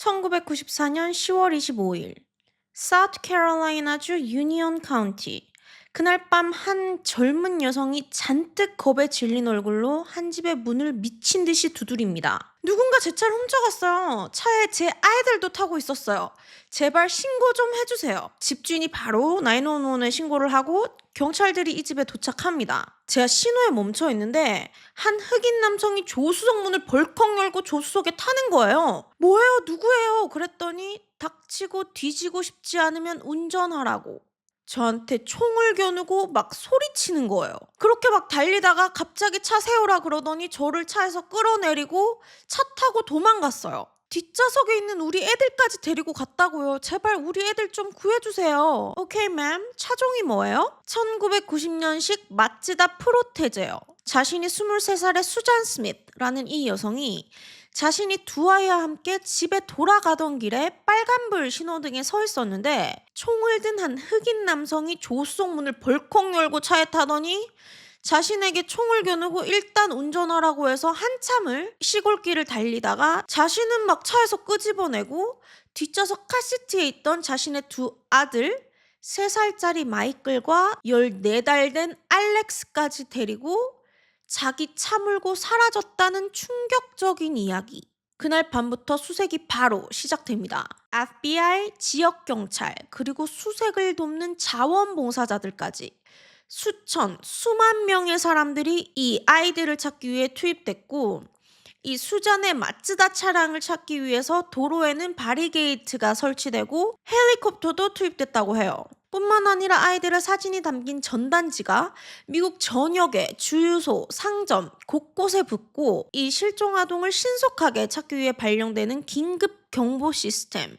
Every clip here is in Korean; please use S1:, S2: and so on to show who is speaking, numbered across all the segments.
S1: 1994년 10월 25일, 사우스캐롤라이나주 유니온 카운티. 그날 밤 한 젊은 여성이 잔뜩 겁에 질린 얼굴로 한 집의 문을 미친 듯이 두드립니다. 누군가 제 차를 훔쳐갔어요. 차에 제 아이들도 타고 있었어요. 제발 신고 좀 해주세요. 집주인이 바로 911에 신고를 하고 경찰들이 이 집에 도착합니다. 제가 신호에 멈춰 있는데 한 흑인 남성이 조수석 문을 벌컥 열고 조수석에 타는 거예요. 뭐예요? 누구예요? 그랬더니 닥치고 뒤지고 싶지 않으면 운전하라고. 저한테 총을 겨누고 막 소리치는 거예요. 그렇게 막 달리다가 갑자기 차 세우라 그러더니 저를 차에서 끌어내리고 차 타고 도망갔어요. 뒷좌석에 있는 우리 애들까지 데리고 갔다고요. 제발 우리 애들 좀 구해주세요. 오케이 맴, 차종이 뭐예요? 1990년식 마츠다 프로테제요. 자신이 23살의 수잔 스미스라는 이 여성이 자신이 두 아이와 함께 집에 돌아가던 길에 빨간불 신호등에 서 있었는데 총을 든 한 흑인 남성이 조수석 문을 벌컥 열고 차에 타더니 자신에게 총을 겨누고 일단 운전하라고 해서 한참을 시골길을 달리다가 자신은 막 차에서 끄집어내고 뒷좌석 카시트에 있던 자신의 두 아들 3살짜리 마이클과 14달 된 알렉스까지 데리고 자기 차 몰고 사라졌다는 충격적인 이야기. 그날 밤부터 수색이 바로 시작됩니다. FBI, 지역경찰, 그리고 수색을 돕는 자원봉사자들까지 수천, 수만 명의 사람들이 이 아이들을 찾기 위해 투입됐고 이 수잔의 마츠다 차량을 찾기 위해서 도로에는 바리게이트가 설치되고 헬리콥터도 투입됐다고 해요. 뿐만 아니라 아이들의 사진이 담긴 전단지가 미국 전역의 주유소, 상점 곳곳에 붙고 이 실종 아동을 신속하게 찾기 위해 발령되는 긴급 경보 시스템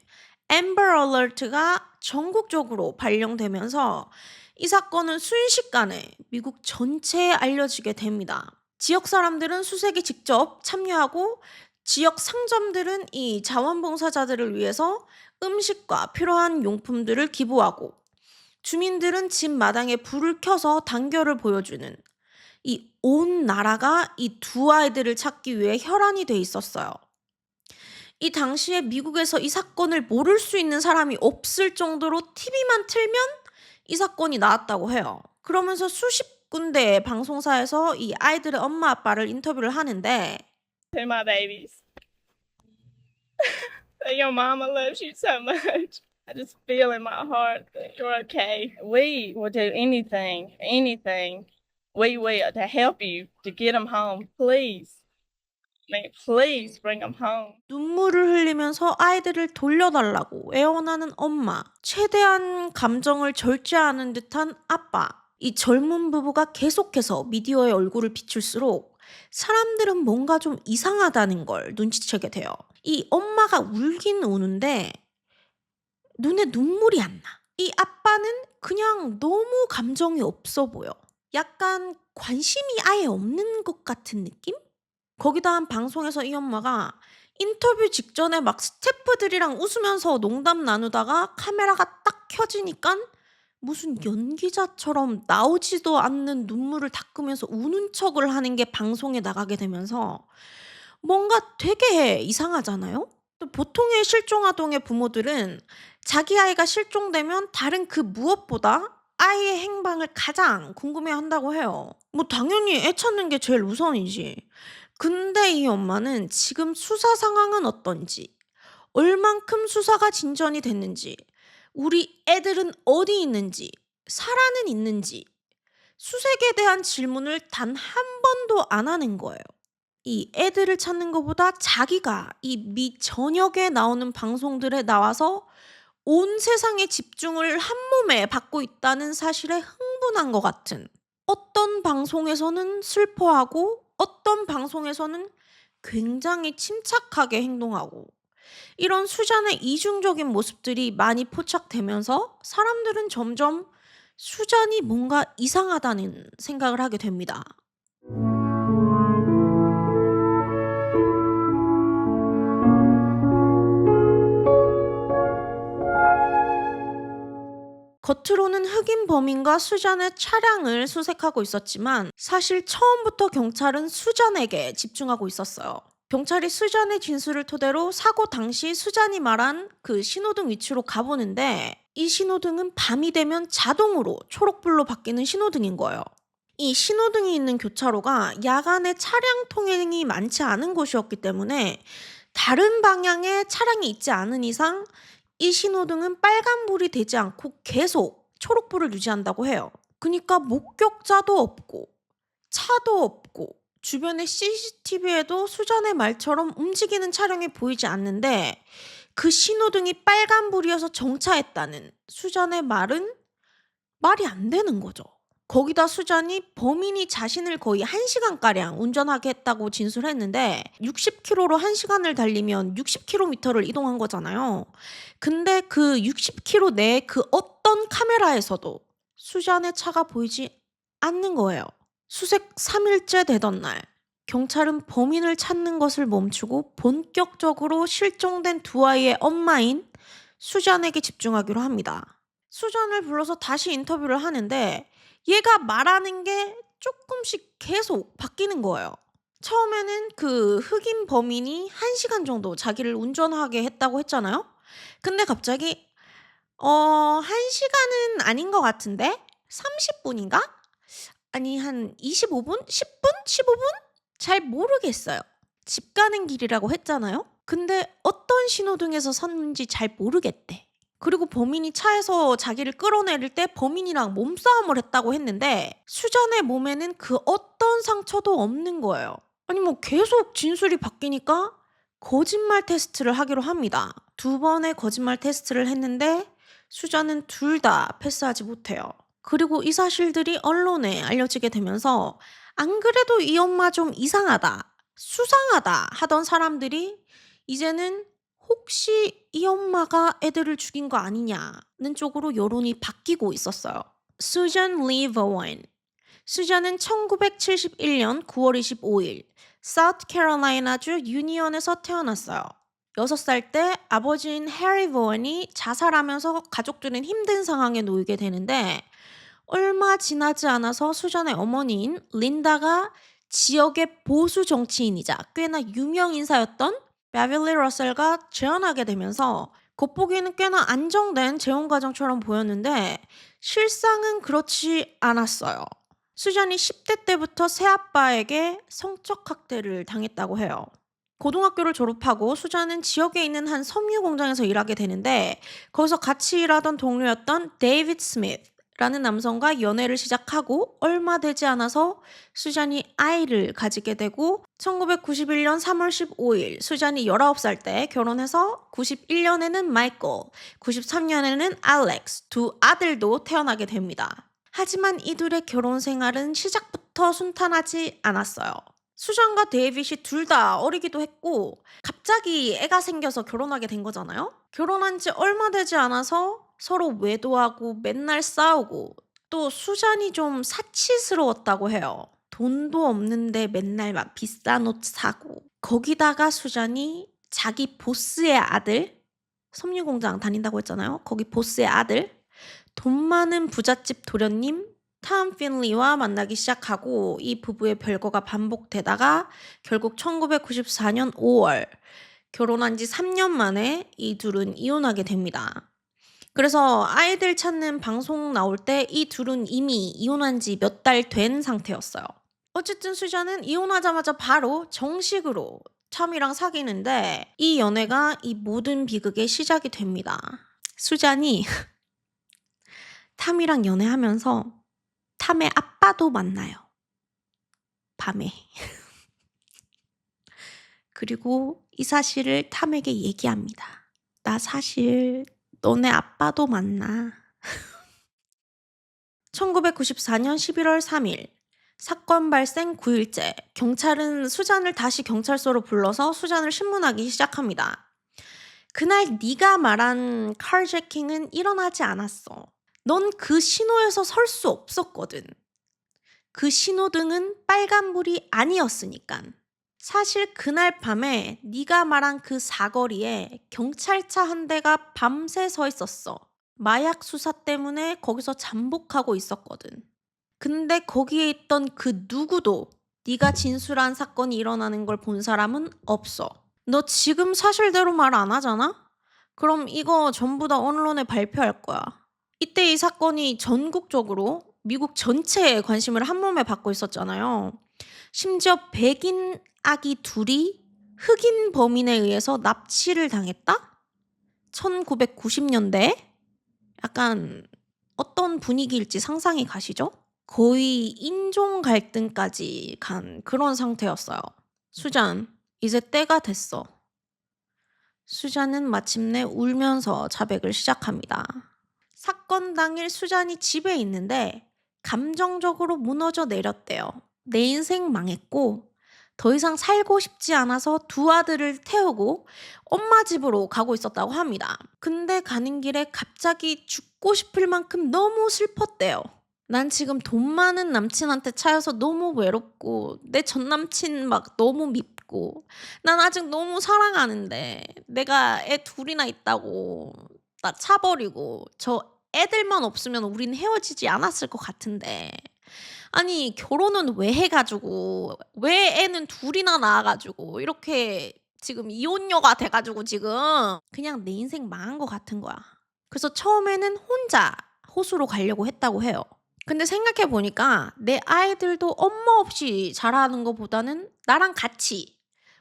S1: 앰버 얼러트가 전국적으로 발령되면서 이 사건은 순식간에 미국 전체에 알려지게 됩니다. 지역 사람들은 수색에 직접 참여하고 지역 상점들은 이 자원봉사자들을 위해서 음식과 필요한 용품들을 기부하고 주민들은 집 마당에 불을 켜서 단결을 보여주는 이 온 나라가 이 두 아이들을 찾기 위해 혈안이 돼 있었어요. 이 당시에 미국에서 이 사건을 모를 수 있는 사람이 없을 정도로 TV만 틀면 이 사건이 나왔다고 해요. 그러면서 수십 군데의 방송사에서 이 아이들의 엄마 아빠를 인터뷰를 하는데
S2: To my babies. That your mama loves you so much. I just feel in my heart that you're okay. We will do anything, anything we will to help you to get them home. Please. I mean, please bring them home.
S1: 눈물을 흘리면서 아이들을 돌려달라고 애원하는 엄마, 최대한 감정을 절제하는 듯한 아빠. 이 젊은 부부가 계속해서 미디어에 얼굴을 비출수록 사람들은 뭔가 좀 이상하다는 걸 눈치채게 돼요. 이 엄마가 울긴 우는데 눈에 눈물이 안 나. 이 아빠는 그냥 너무 감정이 없어 보여. 약간 관심이 아예 없는 것 같은 느낌? 거기다 한 방송에서 이 엄마가 인터뷰 직전에 막 스태프들이랑 웃으면서 농담 나누다가 카메라가 딱 켜지니까 무슨 연기자처럼 나오지도 않는 눈물을 닦으면서 우는 척을 하는 게 방송에 나가게 되면서 뭔가 되게 이상하잖아요? 또 보통의 실종아동의 부모들은 자기 아이가 실종되면 다른 그 무엇보다 아이의 행방을 가장 궁금해한다고 해요. 뭐 당연히 애 찾는 게 제일 우선이지. 근데 이 엄마는 지금 수사 상황은 어떤지, 얼만큼 수사가 진전이 됐는지, 우리 애들은 어디 있는지, 살아는 있는지, 수색에 대한 질문을 단 한 번도 안 하는 거예요. 이 애들을 찾는 것보다 자기가 이 미 전역에 나오는 방송들에 나와서 온 세상의 집중을 한 몸에 받고 있다는 사실에 흥분한 것 같은. 어떤 방송에서는 슬퍼하고 어떤 방송에서는 굉장히 침착하게 행동하고 이런 수잔의 이중적인 모습들이 많이 포착되면서 사람들은 점점 수잔이 뭔가 이상하다는 생각을 하게 됩니다. 겉으로는 흑인 범인과 수잔의 차량을 수색하고 있었지만 사실 처음부터 경찰은 수잔에게 집중하고 있었어요. 경찰이 수잔의 진술을 토대로 사고 당시 수잔이 말한 그 신호등 위치로 가보는데 이 신호등은 밤이 되면 자동으로 초록불로 바뀌는 신호등인 거예요. 이 신호등이 있는 교차로가 야간에 차량 통행이 많지 않은 곳이었기 때문에 다른 방향에 차량이 있지 않은 이상 이 신호등은 빨간불이 되지 않고 계속 초록불을 유지한다고 해요. 그러니까 목격자도 없고 차도 없고 주변의 CCTV에도 수잔의 말처럼 움직이는 차량이 보이지 않는데 그 신호등이 빨간불이어서 정차했다는 수잔의 말은 말이 안 되는 거죠. 거기다 수잔이 범인이 자신을 거의 1시간가량 운전하게 했다고 진술했는데 60km로 1시간을 달리면 60km를 이동한 거잖아요. 근데 그 60km 내에 그 어떤 카메라에서도 수잔의 차가 보이지 않는 거예요. 수색 3일째 되던 날 경찰은 범인을 찾는 것을 멈추고 본격적으로 실종된 두 아이의 엄마인 수잔에게 집중하기로 합니다. 수잔을 불러서 다시 인터뷰를 하는데 얘가 말하는 게 조금씩 계속 바뀌는 거예요. 처음에는 그 흑인 범인이 1시간 정도 자기를 운전하게 했다고 했잖아요. 근데 갑자기 1시간은 아닌 것 같은데 30분인가? 아니 한 25분? 10분? 15분? 잘 모르겠어요. 집 가는 길이라고 했잖아요. 근데 어떤 신호등에서 섰는지 잘 모르겠대. 그리고 범인이 차에서 자기를 끌어내릴 때 범인이랑 몸싸움을 했다고 했는데 수잔의 몸에는 그 어떤 상처도 없는 거예요. 아니 뭐 계속 진술이 바뀌니까 거짓말 테스트를 하기로 합니다. 2번의 거짓말 테스트를 했는데 수잔은 둘 다 패스하지 못해요. 그리고 이 사실들이 언론에 알려지게 되면서 안 그래도 이 엄마 좀 이상하다, 수상하다 하던 사람들이 이제는 혹시 이 엄마가 애들을 죽인 거 아니냐는 쪽으로 여론이 바뀌고 있었어요. 수잔 리 버원. 수잔은 1971년 9월 25일 사우스캐롤라이나주 유니언에서 태어났어요. 6살 때 아버지인 해리 버원이 자살하면서 가족들은 힘든 상황에 놓이게 되는데 얼마 지나지 않아서 수잔의 어머니인 린다가 지역의 보수 정치인이자 꽤나 유명 인사였던 베빌리 러셀과 재혼하게 되면서 겉보기에는 꽤나 안정된 재혼 가정처럼 보였는데 실상은 그렇지 않았어요. 수잔이 10대 때부터 새아빠에게 성적 학대를 당했다고 해요. 고등학교를 졸업하고 수잔은 지역에 있는 한 섬유 공장에서 일하게 되는데 거기서 같이 일하던 동료였던 데이비드 스미스라는 남성과 연애를 시작하고 얼마 되지 않아서 수잔이 아이를 가지게 되고 1991년 3월 15일 수잔이 19살 때 결혼해서 91년에는 마이클, 93년에는 알렉스 두 아들도 태어나게 됩니다. 하지만 이들의 결혼 생활은 시작부터 순탄하지 않았어요. 수잔과 데이빗이 둘 다 어리기도 했고 갑자기 애가 생겨서 결혼하게 된 거잖아요. 결혼한 지 얼마 되지 않아서 서로 외도하고 맨날 싸우고 또 수잔이 좀 사치스러웠다고 해요. 돈도 없는데 맨날 막 비싼 옷 사고 거기다가 수잔이 자기 보스의 아들 섬유공장 다닌다고 했잖아요. 거기 보스의 아들 돈 많은 부잣집 도련님 탐 필리와 만나기 시작하고 이 부부의 별거가 반복되다가 결국 1994년 5월 결혼한 지 3년 만에 이 둘은 이혼하게 됩니다. 그래서 아이들 찾는 방송 나올 때 이 둘은 이미 이혼한 지 몇 달 된 상태였어요. 어쨌든 수잔은 이혼하자마자 바로 정식으로 탐이랑 사귀는데 이 연애가 이 모든 비극의 시작이 됩니다. 수잔이 탐이랑 연애하면서 탐의 아빠도 만나요. 밤에. 그리고 이 사실을 탐에게 얘기합니다. 나 사실 너네 아빠도 만나. 1994년 11월 3일 사건 발생 9일째 경찰은 수잔을 다시 경찰서로 불러서 수잔을 신문하기 시작합니다. 그날 네가 말한 카제킹은 일어나지 않았어. 넌 그 신호에서 설 수 없었거든. 그 신호등은 빨간불이 아니었으니깐. 사실 그날 밤에 네가 말한 그 사거리에 경찰차 한 대가 밤새 서 있었어. 마약 수사 때문에 거기서 잠복하고 있었거든. 근데 거기에 있던 그 누구도 네가 진술한 사건이 일어나는 걸 본 사람은 없어. 너 지금 사실대로 말 안 하잖아? 그럼 이거 전부 다 언론에 발표할 거야. 이때 이 사건이 전국적으로 미국 전체에 관심을 한몸에 받고 있었잖아요. 심지어 백인 아기 둘이 흑인 범인에 의해서 납치를 당했다? 1990년대? 약간 어떤 분위기일지 상상이 가시죠? 거의 인종 갈등까지 간 그런 상태였어요. 수잔, 이제 때가 됐어. 수잔은 마침내 울면서 자백을 시작합니다. 사건 당일 수잔이 집에 있는데 감정적으로 무너져 내렸대요. 내 인생 망했고 더 이상 살고 싶지 않아서 두 아들을 태우고 엄마 집으로 가고 있었다고 합니다. 근데 가는 길에 갑자기 죽고 싶을 만큼 너무 슬펐대요. 난 지금 돈 많은 남친한테 차여서 너무 외롭고 내 전 남친 막 너무 밉고 난 아직 너무 사랑하는데 내가 애 둘이나 있다고 나 차버리고 저 애들만 없으면 우린 헤어지지 않았을 것 같은데 아니 결혼은 왜 해가지고 왜 애는 둘이나 낳아가지고 이렇게 지금 이혼녀가 돼가지고 지금 그냥 내 인생 망한 것 같은 거야. 그래서 처음에는 혼자 호수로 가려고 했다고 해요. 근데 생각해 보니까 내 아이들도 엄마 없이 자라는 것보다는 나랑 같이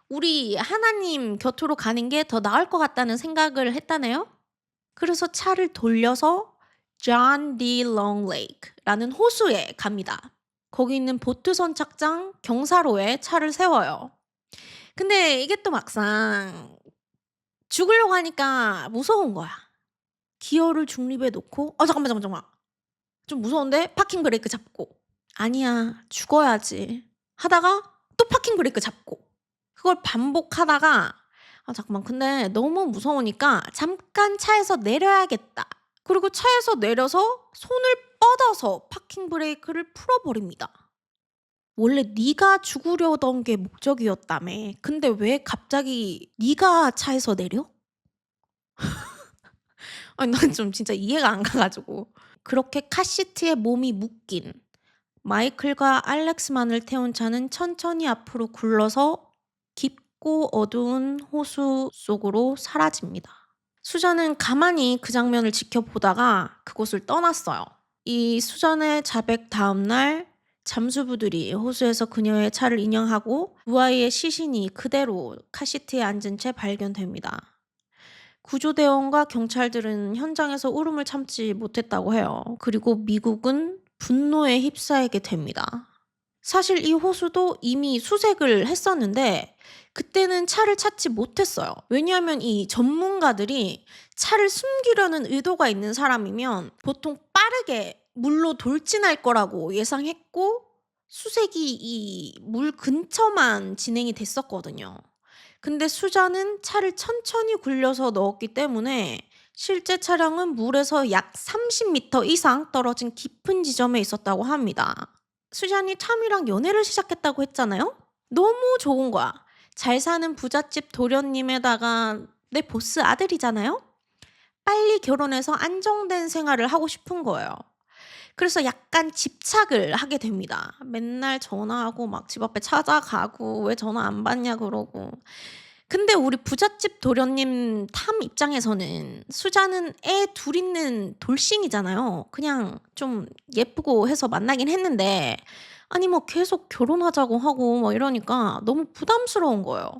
S1: 우리 하나님 곁으로 가는 게 더 나을 것 같다는 생각을 했다네요. 그래서 차를 돌려서 John D. Long Lake라는 호수에 갑니다. 거기 있는 보트 선착장 경사로에 차를 세워요. 근데 이게 또 막상 죽으려고 하니까 무서운 거야. 기어를 중립에 놓고 잠깐만. 좀 무서운데? 파킹 브레이크 잡고. 아니야, 죽어야지. 하다가 또 파킹 브레이크 잡고. 그걸 반복하다가 잠깐만 근데 너무 무서우니까 잠깐 차에서 내려야겠다. 그리고 차에서 내려서 손을 뻗어서 파킹 브레이크를 풀어버립니다. 원래 네가 죽으려던 게 목적이었다며. 근데 왜 갑자기 네가 차에서 내려? 아니 난 좀 진짜 이해가 안 가가지고. 그렇게 카시트에 몸이 묶인 마이클과 알렉스만을 태운 차는 천천히 앞으로 굴러서 깊고 어두운 호수 속으로 사라집니다. 수잔은 가만히 그 장면을 지켜보다가 그곳을 떠났어요. 이 수잔의 자백 다음 날 잠수부들이 호수에서 그녀의 차를 인양하고 두 아이의 시신이 그대로 카시트에 앉은 채 발견됩니다. 구조대원과 경찰들은 현장에서 울음을 참지 못했다고 해요. 그리고 미국은 분노에 휩싸이게 됩니다. 사실 이 호수도 이미 수색을 했었는데 그때는 차를 찾지 못했어요. 왜냐하면 이 전문가들이 차를 숨기려는 의도가 있는 사람이면 보통 빠르게 물로 돌진할 거라고 예상했고 수색이 이 물 근처만 진행이 됐었거든요. 근데 수잔은 차를 천천히 굴려서 넣었기 때문에 실제 차량은 물에서 약 30m 이상 떨어진 깊은 지점에 있었다고 합니다. 수잔이 탐이랑 연애를 시작했다고 했잖아요? 너무 좋은 거야. 잘 사는 부잣집 도련님에다가 내 보스 아들이잖아요? 빨리 결혼해서 안정된 생활을 하고 싶은 거예요. 그래서 약간 집착을 하게 됩니다. 맨날 전화하고 막 집 앞에 찾아가고 왜 전화 안 받냐 그러고. 근데 우리 부잣집 도련님 탐 입장에서는 수잔은 애 둘 있는 돌싱이잖아요. 그냥 좀 예쁘고 해서 만나긴 했는데 아니 뭐 계속 결혼하자고 하고 뭐 이러니까 너무 부담스러운 거예요.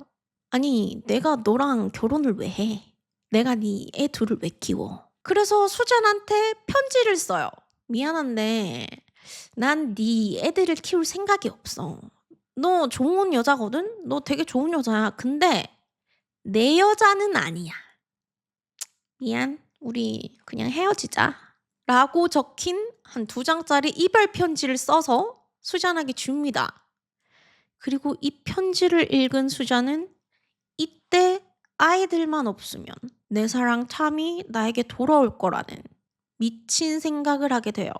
S1: 아니 내가 너랑 결혼을 왜 해? 내가 네 애 둘을 왜 키워? 그래서 수잔한테 편지를 써요. 미안한데 난 네 애들을 키울 생각이 없어. 너 좋은 여자거든? 너 되게 좋은 여자야. 근데 내 여자는 아니야. 미안. 우리 그냥 헤어지자. 라고 적힌 한 2장짜리 이별 편지를 써서 수잔에게 줍니다. 그리고 이 편지를 읽은 수잔은 이때 아이들만 없으면 내 사랑 탐이 나에게 돌아올 거라는 미친 생각을 하게 돼요.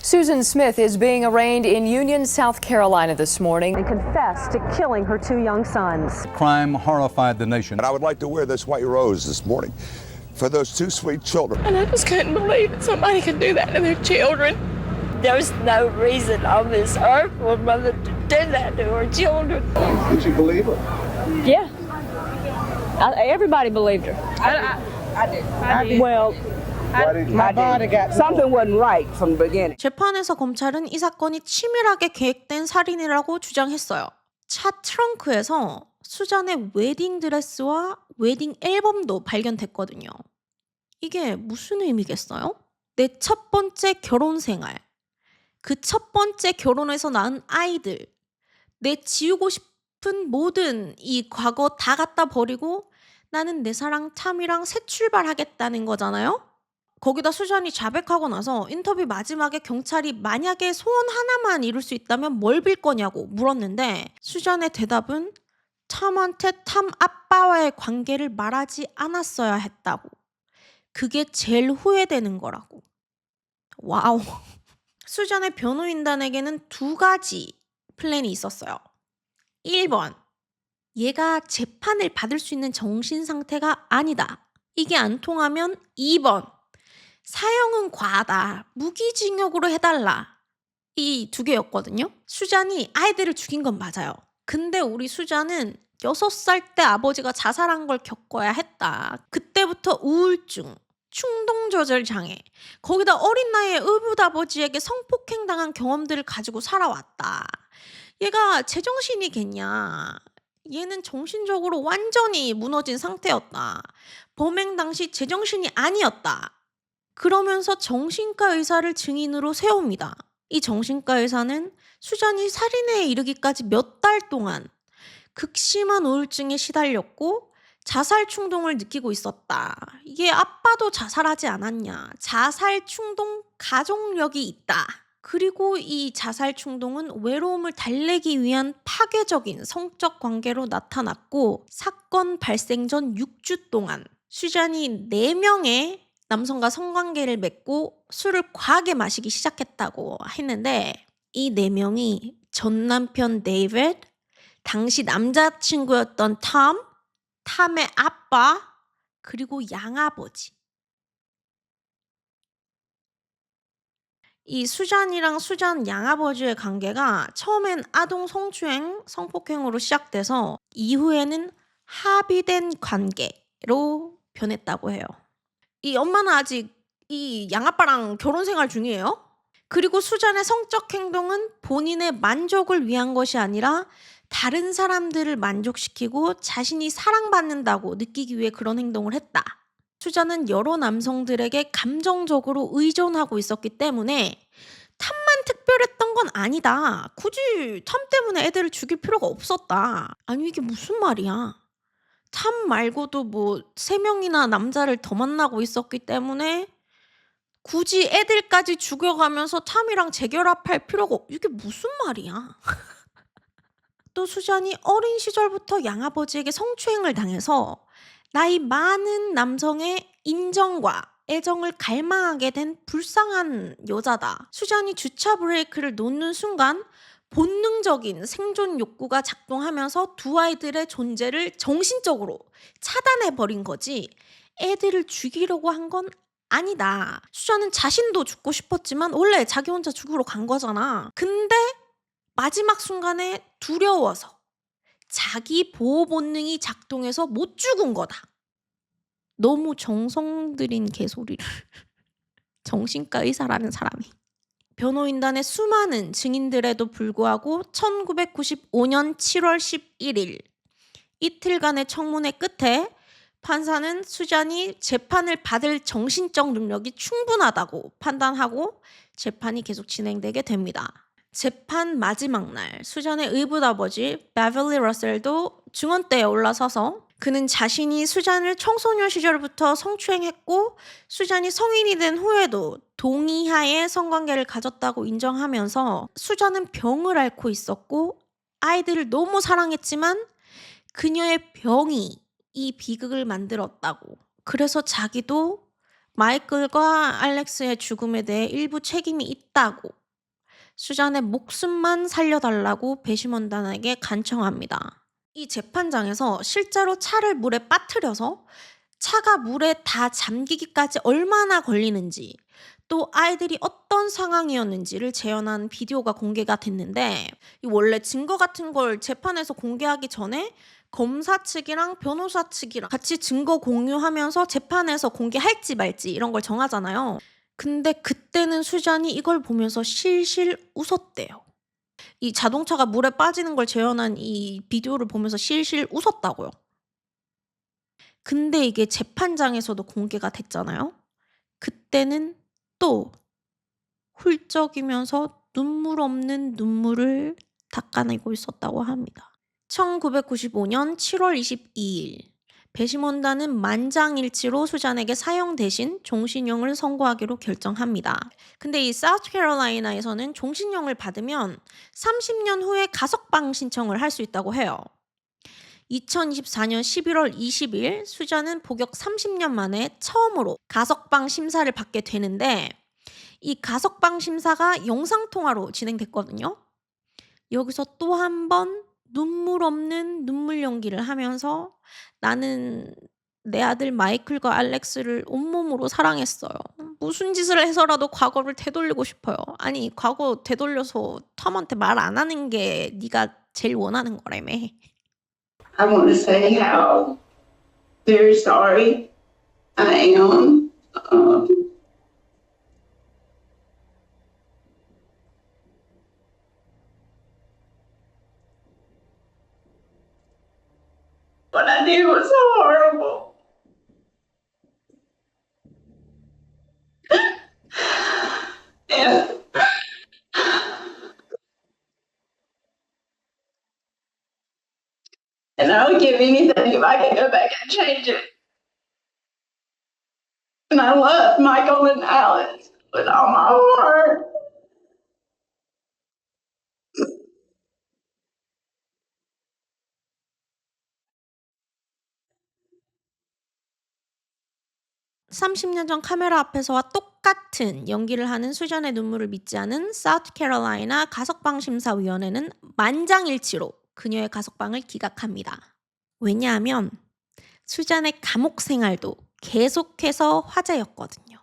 S3: Susan Smith is being arraigned in Union, South Carolina this morning.
S4: And confessed to killing her two young sons.
S5: Crime horrified the nation.
S6: And I would like to wear this white rose this morning for those two sweet children.
S2: And I just couldn't believe that somebody could do that to their children.
S7: There's no reason on this earth for a mother to did that to her children.
S6: Did you believe it?
S7: Yeah. Everybody believed her.
S2: I did.
S7: Well,
S6: Why didn't
S7: something wasn't right from the beginning.
S1: 재판에서 검찰은 이 사건이 치밀하게 계획된 살인이라고 주장했어요. 차 트렁크에서 수잔의 웨딩 드레스와 웨딩 앨범도 발견됐거든요. 이게 무슨 의미겠어요? 내 첫 번째 결혼 생활, 그 첫 번째 결혼에서 낳은 아이들, 내 지우고 싶은 모든 이 과거 다 갖다 버리고 나는 내 사랑 탐이랑 새 출발하겠다는 거잖아요? 거기다 수잔이 자백하고 나서 인터뷰 마지막에 경찰이 만약에 소원 하나만 이룰 수 있다면 뭘 빌 거냐고 물었는데 수잔의 대답은 탐한테 탐 아빠와의 관계를 말하지 않았어야 했다고. 그게 제일 후회되는 거라고. 와우. 수잔의 변호인단에게는 두 가지 플랜이 있었어요. 1번. 얘가 재판을 받을 수 있는 정신 상태가 아니다. 이게 안 통하면 2번. 사형은 과하다. 무기징역으로 해달라. 이 두 개였거든요. 수잔이 아이들을 죽인 건 맞아요. 근데 우리 수잔은 6살 때 아버지가 자살한 걸 겪어야 했다. 그때부터 우울증, 충동조절 장애, 거기다 어린 나이에 의붓아버지에게 성폭행당한 경험들을 가지고 살아왔다. 얘가 제정신이겠냐. 얘는 정신적으로 완전히 무너진 상태였다. 범행 당시 제정신이 아니었다. 그러면서 정신과 의사를 증인으로 세웁니다. 이 정신과 의사는 수잔이 살인에 이르기까지 몇 달 동안 극심한 우울증에 시달렸고 자살 충동을 느끼고 있었다. 이게 아빠도 자살하지 않았냐. 자살 충동 가족력이 있다. 그리고 이 자살 충동은 외로움을 달래기 위한 파괴적인 성적 관계로 나타났고 사건 발생 전 6주 동안 수잔이 4명의 남성과 성관계를 맺고 술을 과하게 마시기 시작했다고 했는데 이 4명이 전 남편 데이빗, 당시 남자친구였던 탐의 아빠, 그리고 양아버지. 이 수잔이랑 수잔 양아버지의 관계가 처음엔 아동 성추행, 성폭행으로 시작돼서 이후에는 합의된 관계로 변했다고 해요. 이 엄마는 아직 이 양아빠랑 결혼 생활 중이에요. 그리고 수잔의 성적 행동은 본인의 만족을 위한 것이 아니라 다른 사람들을 만족시키고 자신이 사랑받는다고 느끼기 위해 그런 행동을 했다. 수잔은 여러 남성들에게 감정적으로 의존하고 있었기 때문에 탐만 특별했던 건 아니다. 굳이 탐 때문에 애들을 죽일 필요가 없었다. 아니 이게 무슨 말이야. 탐 말고도 뭐 3명이나 남자를 더 만나고 있었기 때문에 굳이 애들까지 죽여가면서 탐이랑 재결합할 필요가 이게 무슨 말이야. 또 수잔이 어린 시절부터 양아버지에게 성추행을 당해서 나이 많은 남성의 인정과 애정을 갈망하게 된 불쌍한 여자다. 수잔이 주차 브레이크를 놓는 순간 본능적인 생존 욕구가 작동하면서 두 아이들의 존재를 정신적으로 차단해버린 거지 애들을 죽이려고 한 건 아니다. 수잔은 자신도 죽고 싶었지만 원래 자기 혼자 죽으러 간 거잖아. 근데 마지막 순간에 두려워서 자기 보호 본능이 작동해서 못 죽은 거다. 너무 정성 들인 개소리를 정신과 의사라는 사람이. 변호인단의 수많은 증인들에도 불구하고 1995년 7월 11일 이틀간의 청문회 끝에 판사는 수잔이 재판을 받을 정신적 능력이 충분하다고 판단하고 재판이 계속 진행되게 됩니다. 재판 마지막 날 수잔의 의붓아버지 베벌리 러셀도 증언대에 올라서서 그는 자신이 수잔을 청소년 시절부터 성추행했고 수잔이 성인이 된 후에도 동의하에 성관계를 가졌다고 인정하면서 수잔은 병을 앓고 있었고 아이들을 너무 사랑했지만 그녀의 병이 이 비극을 만들었다고. 그래서 자기도 마이클과 알렉스의 죽음에 대해 일부 책임이 있다고. 수잔의 목숨만 살려달라고 배심원단에게 간청합니다. 이 재판장에서 실제로 차를 물에 빠뜨려서 차가 물에 다 잠기기까지 얼마나 걸리는지, 또 아이들이 어떤 상황이었는지를 재현한 비디오가 공개가 됐는데 이 원래 증거 같은 걸 재판에서 공개하기 전에 검사 측이랑 변호사 측이랑 같이 증거 공유하면서 재판에서 공개할지 말지 이런 걸 정하잖아요. 근데 그때는 수잔이 이걸 보면서 실실 웃었대요. 이 자동차가 물에 빠지는 걸 재현한 이 비디오를 보면서 실실 웃었다고요. 근데 이게 재판장에서도 공개가 됐잖아요. 그때는 또 훌쩍이면서 눈물 없는 눈물을 닦아내고 있었다고 합니다. 1995년 7월 22일 배심원단은 만장일치로 수잔에게 사형 대신 종신형을 선고하기로 결정합니다. 근데 이 사우스캐롤라이나에서는 종신형을 받으면 30년 후에 가석방 신청을 할 수 있다고 해요. 2024년 11월 20일 수잔은 복역 30년 만에 처음으로 가석방 심사를 받게 되는데 이 가석방 심사가 영상통화로 진행됐거든요. 여기서 또 한 번 눈물 없는 눈물 연기를 하면서 나는 내 아들 마이클과 알렉스를 온몸으로 사랑했어요. 무슨 짓을 해서라도 과거를 되돌리고 싶어요. 아니 과거 되돌려서 톰한테 말 안 하는 게 네가 제일 원하는 거라며.
S8: I want to say how very sorry I am. What I did was so horrible. And I would give anything if I could go back and change it. And I love Michael and Alex with all my heart.
S1: (30년) 전 카메라 앞에서와 똑같은 연기를 하는 수잔의 눈물을 믿지 않은 사우스캐롤라이나 가석방 심사위원회는 만장일치로 그녀의 가석방을 기각합니다. 왜냐하면 수잔의 감옥 생활도 계속해서 화제였거든요.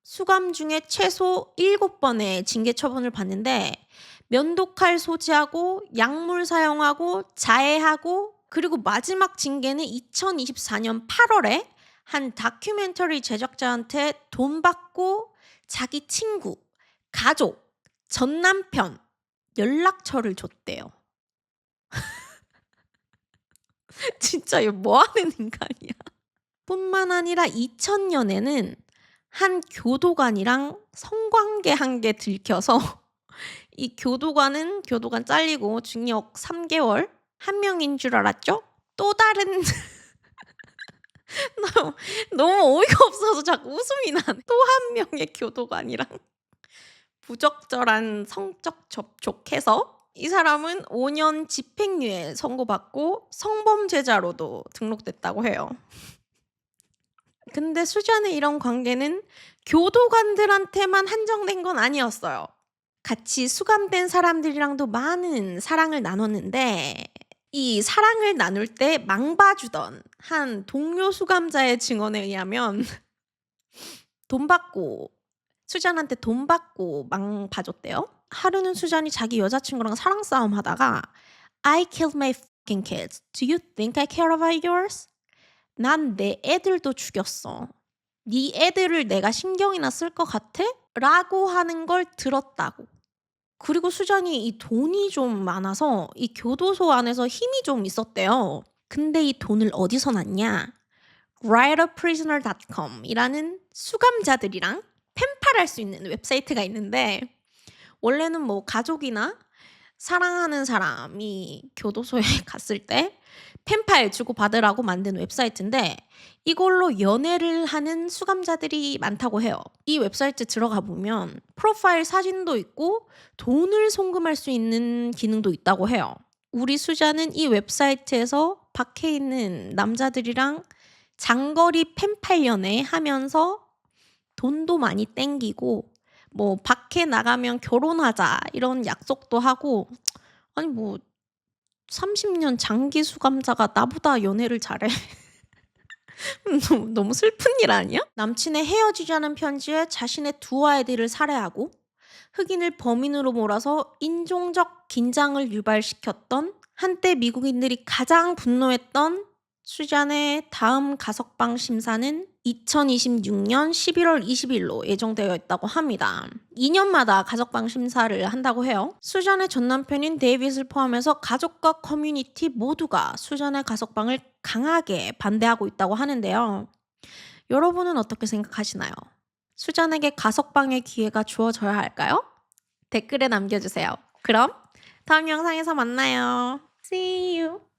S1: 수감 중에 최소 7번의 징계 처분을 받는데 면도칼 소지하고 약물 사용하고 자해하고 그리고 마지막 징계는 2024년 8월에 한 다큐멘터리 제작자한테 돈 받고 자기 친구, 가족, 전 남편 연락처를 줬대요. 진짜 이거 뭐하는 인간이야. 뿐만 아니라 2000년에는 한 교도관이랑 성관계한 게 들켜서 이 교도관 잘리고 징역 3개월 한 명인 줄 알았죠? 또 다른 너무 어이가 없어서 자꾸 웃음이 나네. 또 한 명의 교도관이랑 부적절한 성적 접촉해서 이 사람은 5년 집행유예 선고받고 성범죄자로도 등록됐다고 해요. 근데 수잔의 이런 관계는 교도관들한테만 한정된 건 아니었어요. 같이 수감된 사람들이랑도 많은 사랑을 나눴는데 이 사랑을 나눌 때 망봐주던 한 동료 수감자의 증언에 의하면 수잔한테 돈 받고 망봐줬대요. 하루는 수잔이 자기 여자친구랑 사랑 싸움 하다가 I killed my fucking kids. Do you think I care about yours? 난 내 애들도 죽였어. 네 애들을 내가 신경이나 쓸 것 같아? 라고 하는 걸 들었다고. 그리고 수잔이 이 돈이 좀 많아서 이 교도소 안에서 힘이 좀 있었대요. 근데 이 돈을 어디서 났냐? writeaprisoner.com 이라는 수감자들이랑 펜팔할 수 있는 웹사이트가 있는데 원래는 뭐 가족이나 사랑하는 사람이 교도소에 갔을 때 펜팔 주고받으라고 만든 웹사이트인데 이걸로 연애를 하는 수감자들이 많다고 해요. 이 웹사이트 들어가 보면 프로파일 사진도 있고 돈을 송금할 수 있는 기능도 있다고 해요. 우리 수잔은 이 웹사이트에서 밖에 있는 남자들이랑 장거리 펜팔 연애 하면서 돈도 많이 땡기고 뭐 밖에 나가면 결혼하자 이런 약속도 하고 아니 뭐 30년 장기 수감자가 나보다 연애를 잘해. 너무 슬픈 일 아니야? 남친의 헤어지자는 편지에 자신의 두 아이들을 살해하고 흑인을 범인으로 몰아서 인종적 긴장을 유발시켰던 한때 미국인들이 가장 분노했던 수잔의 다음 가석방 심사는 2026년 11월 20일로 예정되어 있다고 합니다. 2년마다 가석방 심사를 한다고 해요. 수잔의 전 남편인 데이빗을 포함해서 가족과 커뮤니티 모두가 수잔의 가석방을 강하게 반대하고 있다고 하는데요. 여러분은 어떻게 생각하시나요? 수잔에게 가석방의 기회가 주어져야 할까요? 댓글에 남겨주세요. 그럼 다음 영상에서 만나요. See you!